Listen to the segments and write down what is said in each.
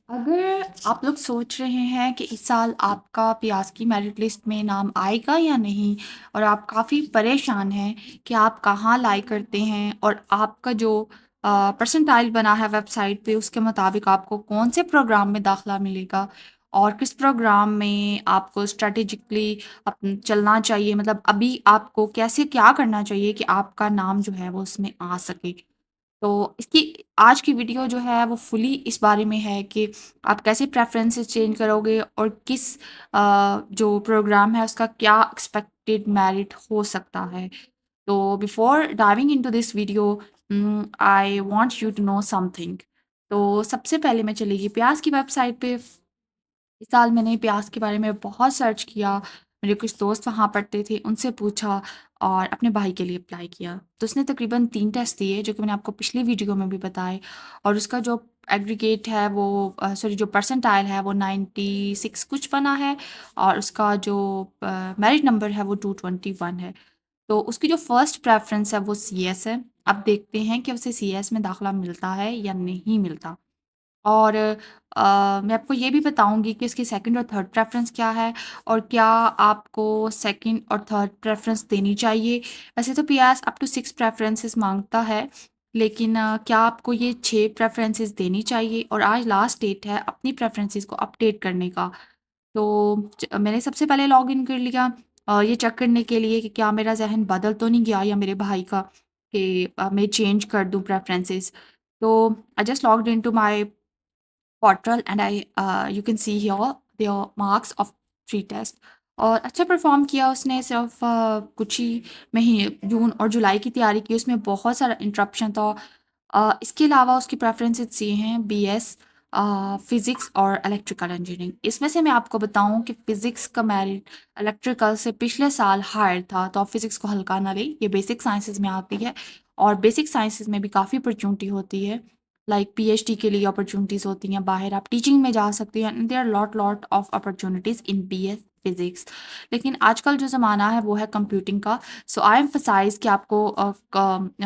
अगर आप लोग सोच रहे हैं कि इस साल आपका पियाज की मेरिट लिस्ट में नाम आएगा या नहीं और आप काफ़ी परेशान हैं कि आप कहाँ लाई करते हैं और आपका जो परसेंटाइल बना है वेबसाइट पे उसके मुताबिक आपको कौन से प्रोग्राम में दाखला मिलेगा और किस प्रोग्राम में आपको स्ट्रेटेजिकली चलना चाहिए, मतलब अभी आपको कैसे क्या करना चाहिए कि आपका नाम जो है वो उसमें आ सके। तो इसकी आज की वीडियो जो है वो फुली इस बारे में है कि आप कैसे प्रेफ़रेंसेस चेंज करोगे और किस जो प्रोग्राम है उसका क्या एक्सपेक्टेड मेरिट हो सकता है। तो before diving into this video I want you to know something. तो सबसे पहले मैं चलेगी प्यास की वेबसाइट पे। इस साल मैंने प्यास के बारे में बहुत सर्च किया, मेरे कुछ दोस्त वहाँ पढ़ते थे, उनसे पूछा और अपने भाई के लिए अप्लाई किया। तो उसने तकरीबन 3 टेस्ट दिए जो कि मैंने आपको पिछली वीडियो में भी बताए और उसका जो एग्रीगेट है वो सॉरी जो परसेंटाइल है वो 96 कुछ बना है और उसका जो मेरिट नंबर है वो 221 है। तो उसकी जो फर्स्ट प्रेफ़रेंस है वो सीएस है। अब देखते हैं कि उसे सीएस में दाखिला मिलता है या नहीं मिलता। और मैं आपको ये भी बताऊँगी कि इसकी सेकंड और थर्ड प्रेफ़रेंस क्या है और क्या आपको सेकंड और थर्ड प्रेफ़रेंस देनी चाहिए। वैसे तो पीएस अप टू 6 प्रेफ़रेंसेस माँगता है, लेकिन क्या आपको ये 6 प्रेफ़रेंसेस देनी चाहिए और आज लास्ट डेट है अपनी प्रेफ़रेंसेस को अपडेट करने का। तो मैंने सबसे पहले लॉगिन कर लिया ये चेक करने के लिए कि क्या मेरा ज़हन बदल तो नहीं गया या मेरे भाई का कि मैं चेंज कर दूँ प्रेफ़रेंसेस। तो I just logged into my portal and you can see here their marks of 3 test और अच्छा परफॉर्म किया उसने। सिर्फ कुछ ही महीने जून और जुलाई की तैयारी की, उसमें बहुत सारा इंटरप्शन था। इसके अलावा उसकी प्रेफरेंसेस ये हैं बीएस फिज़िक्स और इलेक्ट्रिकल इंजीनियरिंग। इसमें से मैं आपको बताऊं कि फ़िज़िक्स का मेरिट इलेक्ट्रिकल से पिछले साल हायर था, तो आप फिज़िक्स को हल्का ना लें, ये बेसिक साइंसेज़ में आती है और बेसिक साइंसेज़ में भी काफ़ी अपॉर्चुनिटी होती है। लाइक पीएचडी के लिए अपॉर्चुनिटीज़ होती हैं बाहर, आप टीचिंग में जा सकते हैं and there are lot of opportunities in BS physics. लेकिन आजकल जो ज़माना है वो है कंप्यूटिंग का। सो आई एम्फसाइज़ कि आपको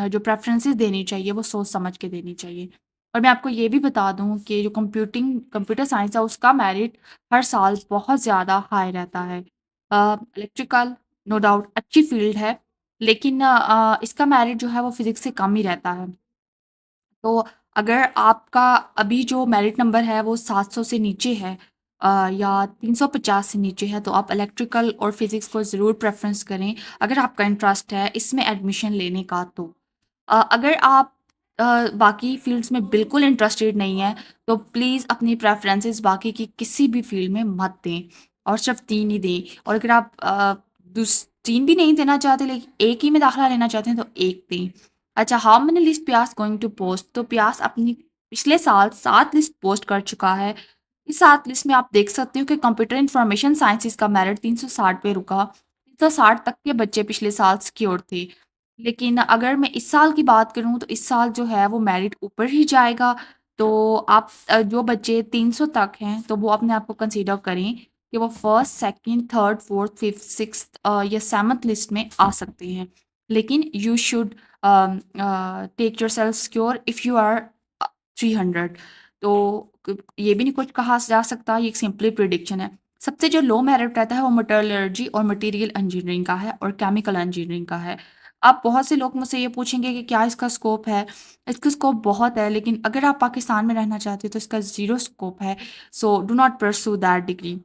जो प्रेफ़रेंसेस देनी चाहिए वो सोच समझ के देनी चाहिए। और मैं आपको ये भी बता दूँ कि जो कंप्यूटर साइंस है उसका मेरिट हर साल बहुत ज़्यादा हाई रहता है। इलेक्ट्रिकल नो डाउट अच्छी फ़ील्ड है, लेकिन इसका मेरिट जो है वो फ़िज़िक्स से कम ही रहता है। तो अगर आपका अभी जो मेरिट नंबर है वो 700 से नीचे है या 350 से नीचे है, तो आप इलेक्ट्रिकल और फिज़िक्स को ज़रूर प्रेफ़रेंस करें अगर आपका इंटरेस्ट है इसमें एडमिशन लेने का तो। अगर आप बाकी फ़ील्ड्स में बिल्कुल इंटरेस्टेड नहीं हैं, तो प्लीज़ अपनी प्रेफ़रेंसेस बाकी की किसी भी फ़ील्ड में मत दें और सिर्फ़ 3 ही दें। और अगर आप 3 भी नहीं देना चाहते लेकिन 1 ही में दाखिला लेना चाहते हैं तो 1 दें। अच्छा, हाउ मेनी लिस्ट प्यास गोइंग टू पोस्ट? तो प्यास अपनी पिछले साल 7 लिस्ट पोस्ट कर चुका है। इस 7 लिस्ट में आप देख सकते हो कि कंप्यूटर इंफॉर्मेशन साइंसेज़ का मेरिट 360 पे रुका। 360 तक के बच्चे पिछले साल सिक्योर थे। लेकिन अगर मैं इस साल की बात करूँ तो इस साल जो है वो मेरिट ऊपर ही जाएगा। तो आप जो बच्चे 300 तक हैं तो वो अपने आप को कंसीडर करें कि वो first, second, third, fourth, fifth, sixth या सेवंथ लिस्ट में आ सकते हैं। लेकिन you should take yourself secure if you are 300। तो ये भी नहीं कुछ कहा जा सकता, ये एक सिंपली प्रिडिक्शन है। सबसे जो लो मेरिट रहता है वो मेटलर्जी और मटेरियल इंजीनियरिंग का है और केमिकल इंजीनियरिंग का है। अब बहुत से लोग मुझसे ये पूछेंगे कि क्या इसका स्कोप है? इसका स्कोप बहुत है, लेकिन अगर आप पाकिस्तान में रहना चाहते हो तो इसका ज़ीरो स्कोप है। So do not pursue that degree.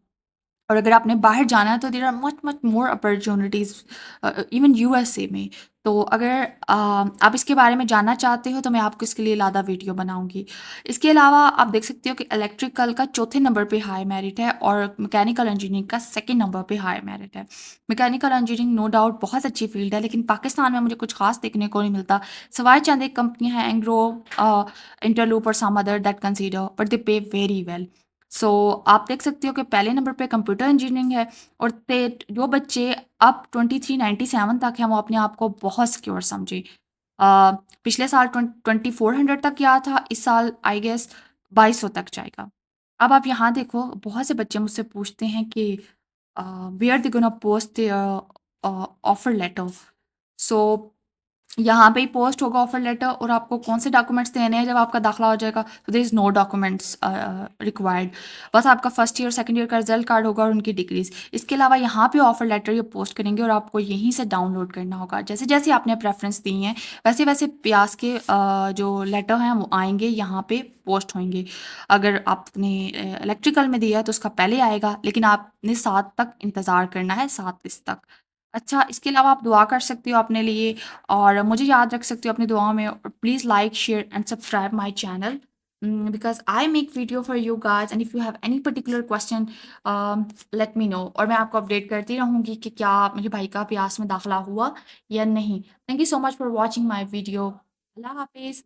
और अगर आपने बाहर जाना है तो there are much much more opportunities even USA में। तो अगर आप इसके बारे में जानना चाहते हो तो मैं आपको इसके लिए अलग वीडियो बनाऊँगी। इसके अलावा आप देख सकते हो कि इलेक्ट्रिकल का चौथे नंबर पे हाई मेरिट है और मैकेनिकल इंजीनियरिंग का सेकंड नंबर पे हाई मेरिट है। मैकेनिकल इंजीनियरिंग नो डाउट बहुत अच्छी फ़ील्ड है, लेकिन पाकिस्तान में मुझे कुछ ख़ास देखने को नहीं मिलता। सिवाय चंद एक कंपनियाँ हैं एंग्रो, इंटरलूप और some other that consider but they pay very well. सो आप देख सकते हो कि पहले नंबर पे कंप्यूटर इंजीनियरिंग है और जो बच्चे अब 2397 तक हैं वो अपने आप को बहुत सिक्योर समझे। पिछले साल 2400 तक गया था, इस साल आई गेस 2200 तक जाएगा। अब आप यहाँ देखो, बहुत से बच्चे मुझसे पूछते हैं कि where they gonna post their offer letter. So यहाँ पे ही पोस्ट होगा ऑफर लेटर और आपको कौन से डॉक्यूमेंट्स देने हैं जब आपका दाखिला हो जाएगा, तो there is no documents required. बस आपका फर्स्ट ईयर सेकंड ईयर का रिजल्ट कार्ड होगा और उनकी डिग्रीज। इसके अलावा यहाँ पे ऑफर लेटर ये पोस्ट करेंगे और आपको यहीं से डाउनलोड करना होगा। जैसे जैसे आपने प्रेफरेंस दी हैं वैसे वैसे प्यास के जो लेटर हैं वो आएंगे, यहाँ पे पोस्ट होंगे। अगर आपने इलेक्ट्रिकल में दिया है तो उसका पहले आएगा, लेकिन आपने 7 तक इंतज़ार करना है, 7 तक। अच्छा, इसके अलावा आप दुआ कर सकती हो अपने लिए और मुझे याद रख सकती हो अपनी दुआओं में। और please like, share and subscribe my channel because I make video for you guys and if you have any particular question let me know. और मैं आपको अपडेट करती रहूँगी कि क्या मेरे भाई का प्यास में दाखिला हुआ या नहीं। Thank you so much for watching my video. अल्लाह हाफ़िज़।